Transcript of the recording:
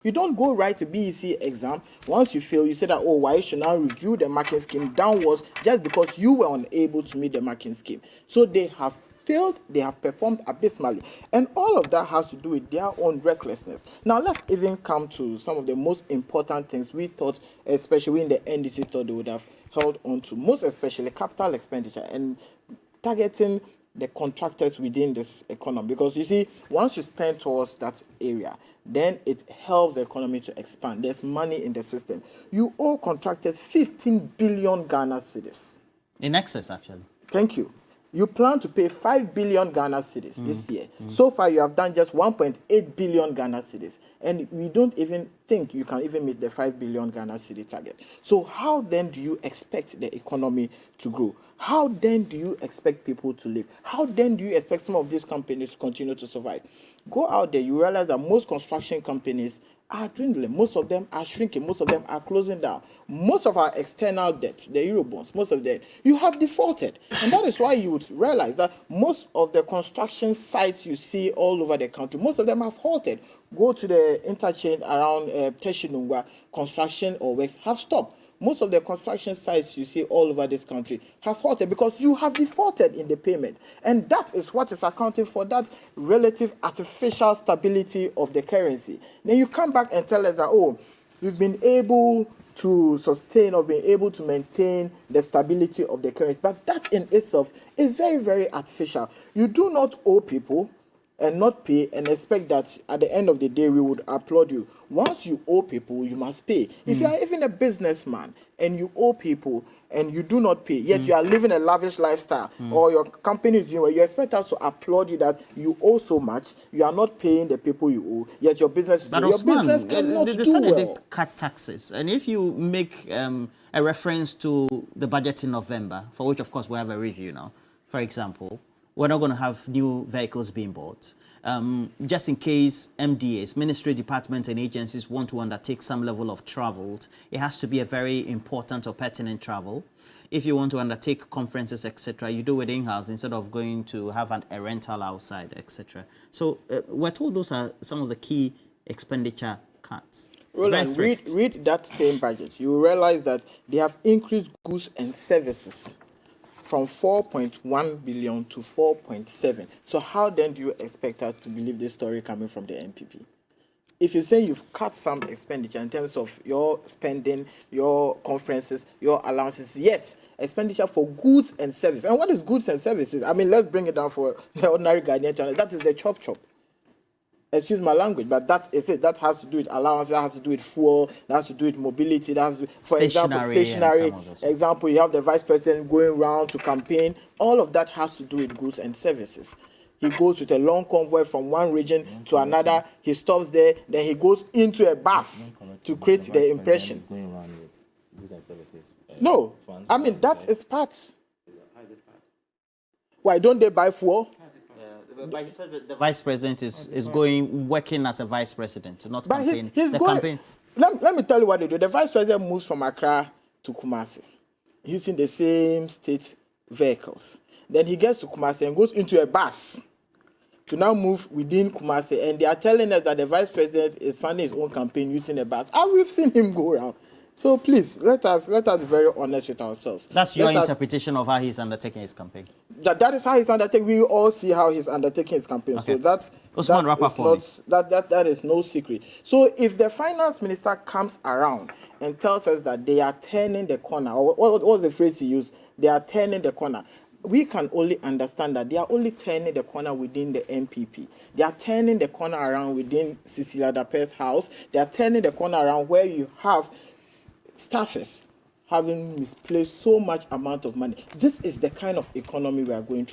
You don't go write a BEC exam. Once you fail, you say that, oh, why you should now review the marking scheme downwards just because you were unable to meet the marking scheme. So they have failed, they have performed abysmally. And all of that has to do with their own recklessness. Now, let's even come to some of the most important things we thought, especially in the NDC, thought they would have held on to, most especially capital expenditure and targeting the contractors within this economy, because you see, once you spend towards that area, then it helps the economy to expand. There's money in the system. You owe contractors 15 billion Ghana cedis. In excess, actually. Thank you. You plan to pay 5 billion Ghana cedis this year. So far, you have done just 1.8 billion Ghana cedis. And we don't even think you can even meet the 5 billion Ghana cedi target. So how then do you expect the economy to grow? How then do you expect people to live? How then do you expect some of these companies to continue to survive? Go out there, you realize that most construction companies are dwindling. Most of them are shrinking. Most of them are closing down. Most of our external debt, the Eurobonds, most of them, you have defaulted. And that is why you would realize that most of the construction sites you see all over the country, most of them have halted. Go to the interchange around Teshinungwa, construction or works have stopped. Most of the construction sites you see all over this country have halted because you have defaulted in the payment. And that is what is accounting for that relative artificial stability of the currency. Then you come back and tell us that, oh, we've been able to sustain or been able to maintain the stability of the currency. But that in itself is very, very artificial. You do not owe people and not pay and expect that at the end of the day we would applaud you. Once you owe people, you must pay. If you are even a businessman and you owe people and you do not pay, yet you are living a lavish lifestyle, or your company is doing well, you expect us to applaud you that you owe so much, you are not paying the people you owe, yet your business is doing well. Your business cannot they do said well. they did cut taxes. And if you make a reference to the budget in November, for which of course we have a review now, for example, we're not going to have new vehicles being bought. Just in case MDAs, ministry departments and agencies want to undertake some level of travel, it has to be a very important or pertinent travel. If you want to undertake conferences, etc., you do it in-house instead of going to have a rental outside, etc. So we're told those are some of the key expenditure cuts. Roland, read that same budget. You will realize that they have increased goods and services from 4.1 billion to 4.7. So how then do you expect us to believe this story coming from the NPP? If you say you've cut some expenditure in terms of your spending, your conferences, your allowances, yet expenditure for goods and services. And what is goods and services? I mean, let's bring it down for the ordinary Ghanaian. That is the chop. Excuse my language, but that is it. That has to do with allowance, that has to do with fuel, that has to do with mobility, that has to do, for example, stationary. Example, you have the vice president going around to campaign. All of that has to do with goods and services. He goes with a long convoy from one region to another. He stops there, then he goes into a bus to create the impression. Going around with goods and services. No, I mean, that is part. Why don't they buy fuel? But he said that the vice president is working as a vice president, not but campaign. He's going, let me tell you what they do. The vice president moves from Accra to Kumasi using the same state vehicles. Then he gets to Kumasi and goes into a bus to now move within Kumasi. And they are telling us that the vice president is funding his own campaign using a bus. And we've seen him go around. So please, let us be very honest with ourselves. That's your interpretation of how he's undertaking his campaign. That is how he's undertaking. We all see how he's undertaking his campaign. Okay. So that is no secret. So if the finance minister comes around and tells us that they are turning the corner, or what was the phrase he used? They are turning the corner. We can only understand that they are only turning the corner within the NPP. They are turning the corner around within Cecilia Dapaah's house. They are turning the corner around where you have staffers having misplaced so much amount of money. This is the kind of economy we are going through.